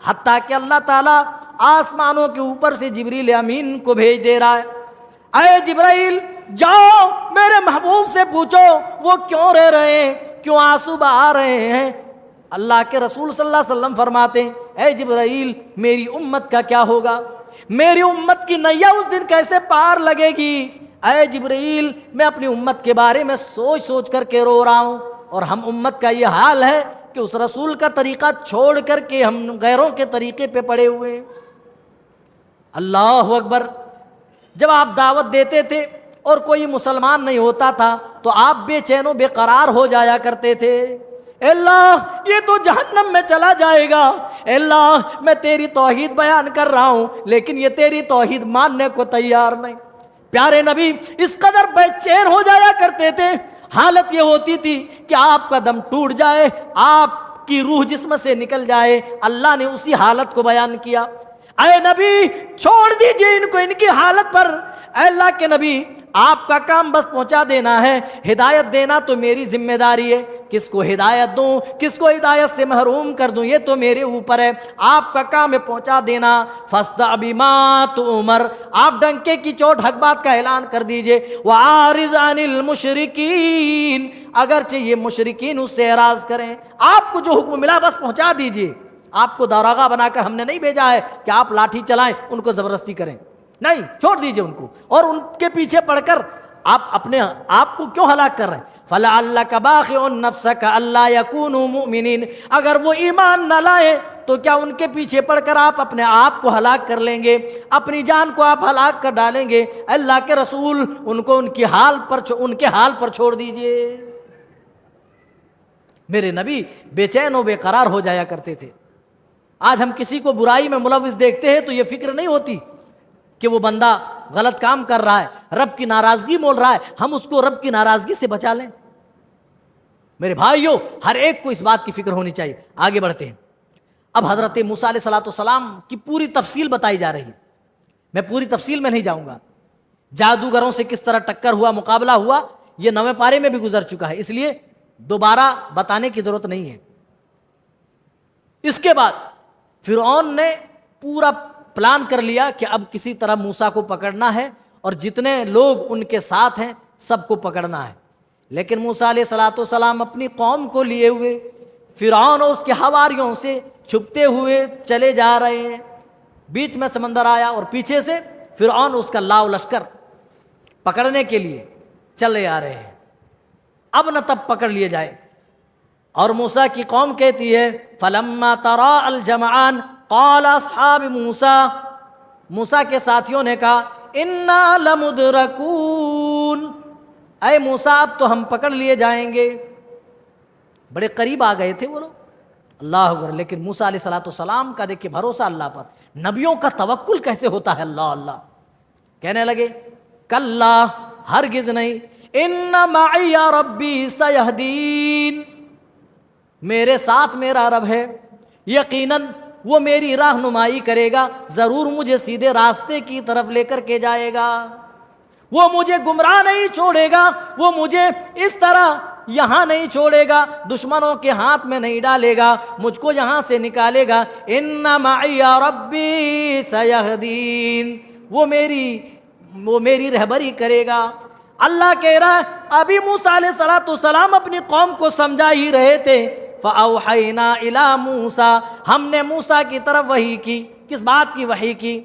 حتیٰ کہ اللہ تعالیٰ آسمانوں کے اوپر سے جبریل امین کو بھیج دے رہا ہے، اے جبرائیل جاؤ میرے محبوب سے پوچھو وہ کیوں رہ رہے ہیں، کیوں آنسو بہا رہے ہیں۔ اللہ کے رسول صلی اللہ علیہ وسلم فرماتے ہیں، اے جبرائیل میری امت کا کیا ہوگا، میری امت کی نیا اس دن کیسے پار لگے گی۔ اے جبرائیل میں اپنی امت کے بارے میں سوچ سوچ کر کے رو رہا ہوں، اور ہم امت کا یہ حال ہے کہ اس رسول کا طریقہ چھوڑ کر کے ہم غیروں کے طریقے پہ پڑے ہوئے ہیں۔ اللہ اکبر، جب آپ دعوت دیتے تھے اور کوئی مسلمان نہیں ہوتا تھا تو آپ بے چین و بے قرار ہو جایا کرتے تھے، اے اللہ یہ تو جہنم میں چلا جائے گا، اے اللہ میں تیری توحید بیان کر رہا ہوں لیکن یہ تیری توحید ماننے کو تیار نہیں۔ پیارے نبی اس قدر بے چین ہو جایا کرتے تھے، حالت یہ ہوتی تھی کہ آپ کا دم ٹوٹ جائے، آپ کی روح جسم سے نکل جائے۔ اللہ نے اسی حالت کو بیان کیا، اے نبی چھوڑ دیجئے ان کو ان کی حالت پر، اے اللہ کے نبی آپ کا کام بس پہنچا دینا ہے، ہدایت دینا تو میری ذمہ داری ہے، کس کو ہدایت دوں کس کو ہدایت سے محروم کر دوں یہ تو میرے اوپر ہے، آپ کا کام ہے پہنچا دینا۔ فاصدع بما تؤمر، آپ ڈنکے کی چوٹ حق بات کا اعلان کر دیجئے، وَأَعْرِضْ عَنِ الْمُشْرِكِينَ، اگرچہ یہ مشرکین اس سے اعراض کریں، آپ کو جو حکم ملا بس پہنچا دیجئے۔ آپ کو داروغہ بنا کر ہم نے نہیں بھیجا ہے کہ آپ لاٹھی چلائیں ان کو زبردستی کریں، نہیں، چھوڑ دیجئے ان کو، اور ان کے پیچھے پڑھ کر آپ اپنے آپ کو کیوں ہلاک کر رہے ہیں۔ فَلَعَلَّكَ بَاخِعٌ نَفْسَكَ أَلَّا يَكُونُوا مُؤْمِنِينَ، اگر وہ ایمان نہ لائے تو کیا ان کے پیچھے پڑھ کر آپ اپنے آپ کو ہلاک کر لیں گے، اپنی جان کو آپ ہلاک کر ڈالیں گے؟ اللہ کے رسول ان کو ان کے حال پر چھوڑ دیجئے۔ میرے نبی بے چین و بے قرار ہو جایا کرتے تھے۔ آج ہم کسی کو برائی میں ملوث دیکھتے ہیں تو یہ فکر نہیں ہوتی کہ وہ بندہ غلط کام کر رہا ہے، رب کی ناراضگی مول رہا ہے، ہم اس کو رب کی ناراضگی سے بچا لیں۔ میرے بھائیوں، ہر ایک کو اس بات کی فکر ہونی چاہیے۔ آگے بڑھتے ہیں۔ اب حضرت موسیٰ علیہ السلام کی پوری تفصیل بتائی جا رہی ہے، میں پوری تفصیل میں نہیں جاؤں گا۔ جادوگروں سے کس طرح ٹکر ہوا، مقابلہ ہوا، یہ 9ویں پارے میں بھی گزر چکا ہے، اس لیے دوبارہ بتانے کی ضرورت نہیں ہے۔ اس کے بعد فرعون نے پورا پلان کر لیا کہ اب کسی طرح موسیٰ کو پکڑنا ہے اور جتنے لوگ ان کے ساتھ ہیں سب کو پکڑنا ہے۔ لیکن موسیٰ علیہ السلام اپنی قوم کو لیے ہوئے فرعون اور اس کے حواریوں سے چھپتے ہوئے چلے جا رہے ہیں۔ بیچ میں سمندر آیا اور پیچھے سے فرعون اس کا لاؤ لشکر پکڑنے کے لیے چلے آ رہے ہیں۔ اب نہ تب پکڑ لیے جائے۔ اور موسیٰ کی قوم کہتی ہے فَلَمَّا تَرَاءَ الْجَمْعَانِ قَالَ أَصْحَابُ موسیٰ، موسیٰ کے ساتھیوں نے کہا اِنَّا لَمُدْرَكُونَ، اے موسیٰ اب تو ہم پکڑ لیے جائیں گے۔ بڑے قریب آ گئے تھے وہ لوگ، اللہ اکبر۔ لیکن موسیٰ علیہ السلام کا دیکھیں بھروسہ اللہ پر، نبیوں کا توکل کیسے ہوتا ہے، اللہ اللہ۔ کہنے لگے کلا، ہرگز نہیں، ان معی ربی سیہدین، میرے ساتھ میرا رب ہے، یقیناً وہ میری رہنمائی کرے گا، ضرور مجھے سیدھے راستے کی طرف لے کر کے جائے گا، وہ مجھے گمراہ نہیں چھوڑے گا، وہ مجھے اس طرح یہاں نہیں چھوڑے گا، دشمنوں کے ہاتھ میں نہیں ڈالے گا، مجھ کو یہاں سے نکالے گا۔ ان معی ربی سیہدین، وہ میری رہبری کرے گا۔ اللہ کہہ رہا ہے، ابھی موسیٰ علیہ السلام اپنی قوم کو سمجھا ہی رہے تھے، فَأَوْحَيْنَا إِلَىٰ مُوسَىٰ، ہم نے موسیٰ کی طرف وحی کی۔ کس بات کی وحی کی؟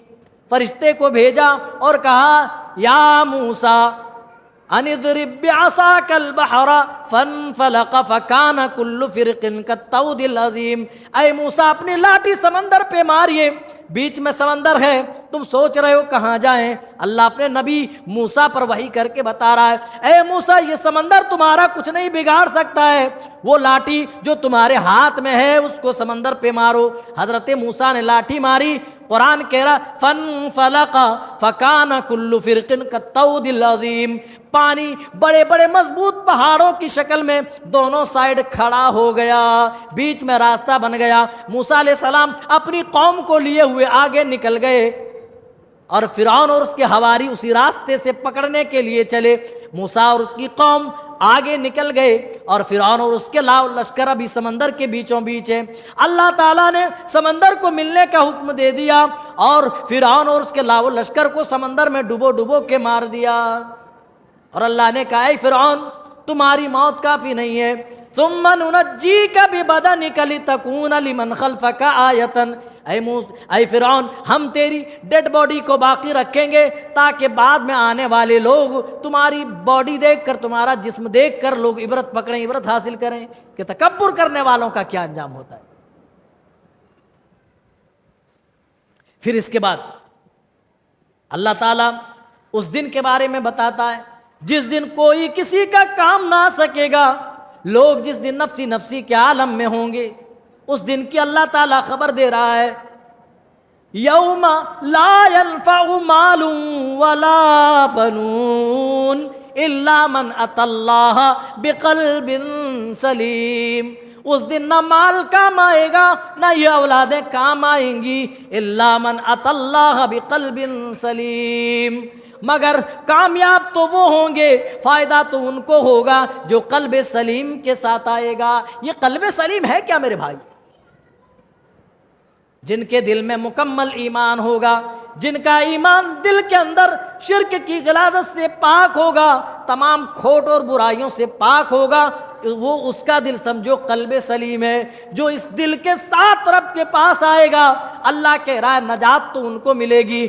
فرشتے کو بھیجا اور کہا یا موسیٰ ان اضرب بعصاک البحر فانفلق فکان کل فرق کالطود العظیم، اے موسیٰ اپنی لاٹھی سمندر پہ ماریے، بیچ میں سمندر ہے، تم سوچ رہے ہو کہاں جائیں، اللہ اپنے نبی موسیٰ پر وحی کر کے بتا رہا ہے اے موسیٰ یہ سمندر تمہارا کچھ نہیں بگاڑ سکتا ہے، وہ لاٹھی جو تمہارے ہاتھ میں ہے اس کو سمندر پہ مارو۔ حضرت موسیٰ نے لاٹھی ماری، قرآن کہہ رہا فانفلق فکان کل فرق کالطود العظیم، پانی بڑے بڑے مضبوط پہاڑوں کی شکل میں دونوں سائیڈ کھڑا ہو گیا، بیچ میں راستہ بن گیا۔ موسیٰ علیہ السلام اپنی قوم کو لیے ہوئے آگے نکل گئے اور فرعون اور اس کے حواری اسی راستے سے پکڑنے کے لیے چلے۔ موسیٰ اور اس کی قوم آگے نکل گئے اور فرعون اور اس کے لاؤ لشکر ابھی سمندر کے بیچوں بیچ ہے۔ اللہ تعالیٰ نے سمندر کو ملنے کا حکم دے دیا اور فرعون اور اس کے لاؤ لشکر کو سمندر میں ڈبو ڈبو کے مار دیا۔ اور اللہ نے کہا اے فرعون تمہاری موت کافی نہیں ہے، ثم ننجیک ببدنک لتکون لمن خلفک آیۃ، اے فرعون ہم تیری ڈیڈ باڈی کو باقی رکھیں گے تاکہ بعد میں آنے والے لوگ تمہاری باڈی دیکھ کر، تمہارا جسم دیکھ کر لوگ عبرت پکڑیں، عبرت حاصل کریں کہ تکبر کرنے والوں کا کیا انجام ہوتا ہے۔ پھر اس کے بعد اللہ تعالیٰ اس دن کے بارے میں بتاتا ہے جس دن کوئی کسی کا کام نہ آ سکے گا، لوگ جس دن نفسی نفسی کے عالم میں ہوں گے، اس دن کی اللہ تعالیٰ خبر دے رہا ہے یوم لا ينفع مال ولا بنون الا من اتى اللہ بقلب سلیم، اس دن نہ مال کام آئے گا نہ یہ اولادیں کام آئیں گی، الا من اتى اللہ بقلب سلیم، مگر کامیاب تو وہ ہوں گے، فائدہ تو ان کو ہوگا جو قلب سلیم کے ساتھ آئے گا۔ یہ قلب سلیم ہے کیا میرے بھائی؟ جن کے دل میں مکمل ایمان ہوگا، جن کا ایمان دل کے اندر شرک کی غلاظت سے پاک ہوگا، تمام کھوٹ اور برائیوں سے پاک ہوگا، وہ اس کا دل سمجھو قلب سلیم ہے۔ جو اس دل کے ساتھ رب کے پاس آئے گا، اللہ کہہ رہا ہے نجات تو ان کو ملے گی،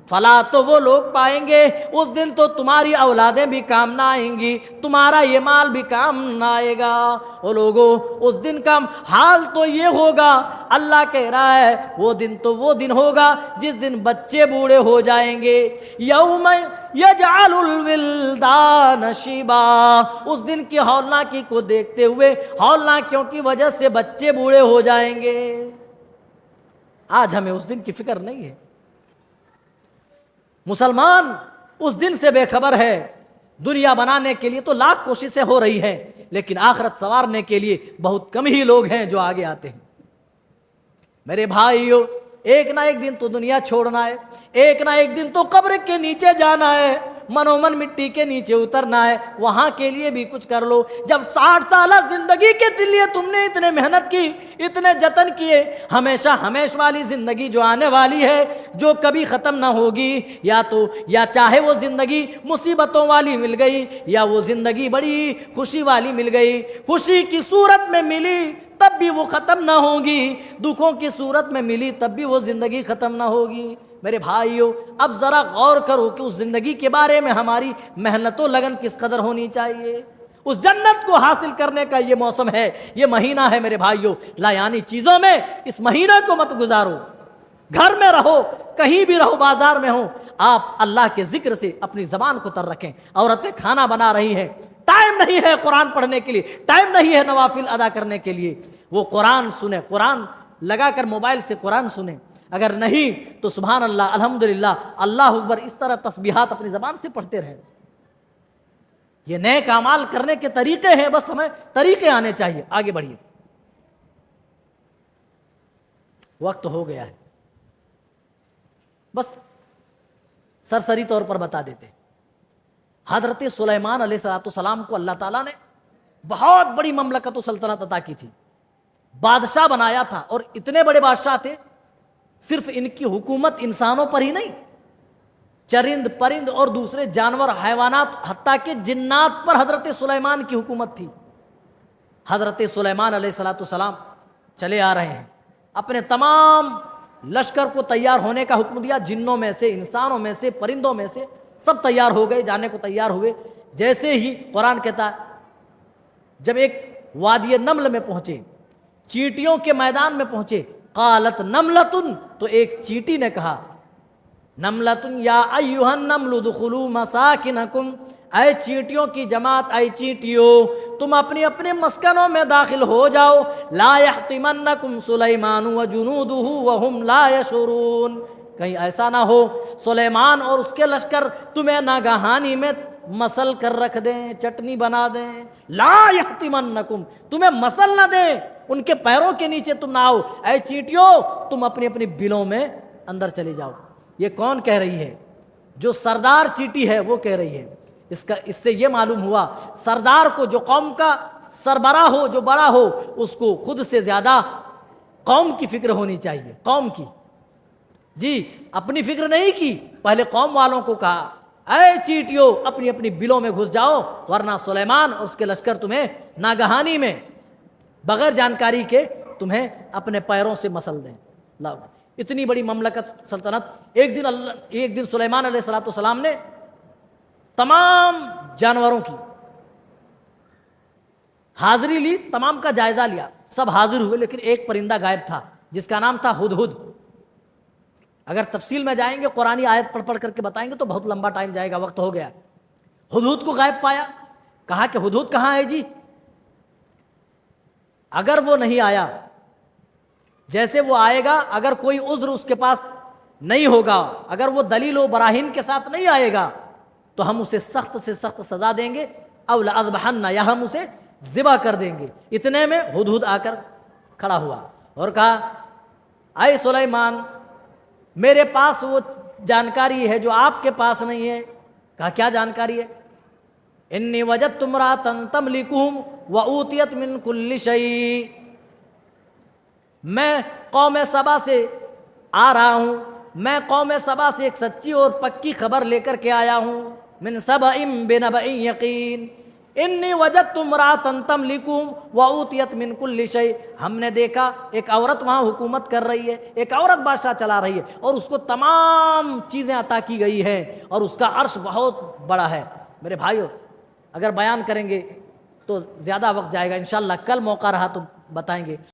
فلاح تو وہ لوگ پائیں گے، اس دن تو تمہاری اولادیں بھی کام نہ آئیں گی، تمہارا یہ مال بھی کام نہ آئے گا۔ او لوگو، اس دن کا حال تو یہ ہوگا، اللہ کہہ رہا ہے وہ دن تو وہ دن ہوگا جس دن بچے بوڑھے ہو جائیں گے، یوم یجعل الولدان شیبا، اس دن کی ہولناکی کو دیکھتے ہوئے، ہولناکیوں کی وجہ سے بچے بوڑھے ہو جائیں گے۔ آج ہمیں اس دن کی فکر نہیں ہے، مسلمان اس دن سے بے خبر ہے۔ دنیا بنانے کے لیے تو لاکھ کوششیں ہو رہی ہیں، لیکن آخرت سنوارنے کے لیے بہت کم ہی لوگ ہیں جو آگے آتے ہیں۔ میرے بھائیو، ایک نہ ایک دن تو دنیا چھوڑنا ہے، ایک نہ ایک دن تو قبر کے نیچے جانا ہے، منومن مٹی کے نیچے اترنا ہے، وہاں کے لیے بھی کچھ کر لو۔ جب 60 سالہ زندگی کے لیے تم نے اتنے محنت کی، اتنے جتن کیے، ہمیشہ ہمیشہ والی زندگی جو آنے والی ہے، جو کبھی ختم نہ ہوگی، یا چاہے وہ زندگی مصیبتوں والی مل گئی یا وہ زندگی بڑی خوشی والی مل گئی، خوشی کی صورت میں ملی تب بھی وہ ختم نہ ہوگی، دکھوں کی صورت میں ملی تب بھی وہ زندگی ختم نہ ہوگی۔ میرے بھائیو، اب ذرا غور کرو کہ اس زندگی کے بارے میں ہماری محنت و لگن کس قدر ہونی چاہیے۔ اس جنت کو حاصل کرنے کا یہ موسم ہے، یہ مہینہ ہے میرے بھائیو، لایانی چیزوں میں اس مہینہ کو مت گزارو۔ گھر میں رہو، کہیں بھی رہو، بازار میں ہو، آپ اللہ کے ذکر سے اپنی زبان کو تر رکھیں۔ عورتیں کھانا بنا رہی ہیں، ٹائم نہیں ہے قرآن پڑھنے کے لیے، ٹائم نہیں ہے نوافل ادا کرنے کے لیے، وہ قرآن سنیں، قرآن لگا کر موبائل سے قرآن سنیں، اگر نہیں تو سبحان اللہ، الحمدللہ، اللہ اکبر، اس طرح تسبیحات اپنی زبان سے پڑھتے رہیں۔ یہ نیک اعمال کرنے کے طریقے ہیں، بس ہمیں طریقے آنے چاہیے۔ آگے بڑھیے، وقت ہو گیا ہے، بس سرسری طور پر بتا دیتے ہیں۔ حضرت سلیمان علیہ السلام کو اللہ تعالیٰ نے بہت بڑی مملکت و سلطنت عطا کی تھی، بادشاہ بنایا تھا، اور اتنے بڑے بادشاہ تھے، صرف ان کی حکومت انسانوں پر ہی نہیں، چرند پرند اور دوسرے جانور، حیوانات، حتیٰ کہ جنات پر حضرت سلیمان کی حکومت تھی۔ حضرت سلیمان علیہ السلام چلے آ رہے ہیں، اپنے تمام لشکر کو تیار ہونے کا حکم دیا، جنوں میں سے، انسانوں میں سے، پرندوں میں سے، سب تیار ہو گئے، جانے کو تیار ہوئے۔ جیسے ہی قرآن کہتا ہے جب ایک وادی نمل میں پہنچے، چیٹیوں کے میدان میں پہنچے، قالت نملتن، تو ایک چیٹی نے کہا، نملتن یا ایھا النمل ادخلوا مساکنکم، اے چیٹیوں کی جماعت، اے چیٹیوں، تم اپنے اپنے مسکنوں میں داخل ہو جاؤ، لا یحطمنکم سلیمان وجنودہ وہم لا یشعرون، کہیں ایسا نہ ہو سلیمان اور اس کے لشکر تمہیں ناگہانی میں مسل کر رکھ دیں، چٹنی بنا دیں، لا یحطمنکم، تمہیں مسل نہ دیں، ان کے پیروں کے نیچے تم نہ آؤ، اے چیٹیوں تم اپنی اپنی بلوں میں اندر چلے جاؤ۔ یہ کون کہہ رہی ہے؟ جو سردار چیٹی ہے وہ کہہ رہی ہے۔ اس سے یہ معلوم ہوا سردار کو، جو قوم کا سربراہ ہو، جو بڑا ہو، اس کو خود سے زیادہ قوم کی فکر ہونی چاہیے، قوم کی، جی اپنی فکر نہیں کی، پہلے قوم والوں کو کہا اے چیٹیوں اپنی اپنی بلوں میں گھس جاؤ، ورنہ سلیمان اور اس کے لشکر تمہیں ناگہانی میں بغیر جانکاری کے تمہیں اپنے پیروں سے مسل دیں۔ اللہ، اتنی بڑی مملکت سلطنت، ایک دن سلیمان علیہ السلام نے تمام جانوروں کی حاضری لی، تمام کا جائزہ لیا، سب حاضر ہوئے، لیکن ایک پرندہ غائب تھا جس کا نام تھا ہدہد۔ اگر تفصیل میں جائیں گے، قرآنی آیت پڑھ کر کے بتائیں گے تو بہت لمبا ٹائم جائے گا، وقت ہو گیا۔ ہدہد کو غائب پایا، کہا کہ ہدہد کہاں ہے جی؟ اگر وہ نہیں آیا، جیسے وہ آئے گا، اگر کوئی عذر اس کے پاس نہیں ہوگا، اگر وہ دلیل و براہین کے ساتھ نہیں آئے گا، تو ہم اسے سخت سے سخت سزا دیں گے، او لأذبحن، یا ہم اسے ذبح کر دیں گے۔ اتنے میں ہدہد آ کر کھڑا ہوا اور کہا اے سلیمان، میرے پاس وہ جانکاری ہے جو آپ کے پاس نہیں ہے۔ کہا کیا جانکاری ہے؟ انی وجدت امرأۃ تملکہم وأوتیت من کل شیء، میں قوم سبا سے آ رہا ہوں، میں قوم سبا سے ایک سچی اور پکی خبر لے کر کے آیا ہوں، من سبأ بنبأ یقین، انی وجدت امرأۃ تملکہم وأوتیت من کل شیء، ہم نے دیکھا ایک عورت وہاں حکومت کر رہی ہے، ایک عورت بادشاہ چلا رہی ہے اور اس کو تمام چیزیں عطا کی گئی ہیں اور اس کا عرش بہت بڑا ہے۔ میرے بھائیو، اگر بیان کریں گے تو زیادہ وقت جائے گا، انشاءاللہ کل موقع رہا تو بتائیں گے۔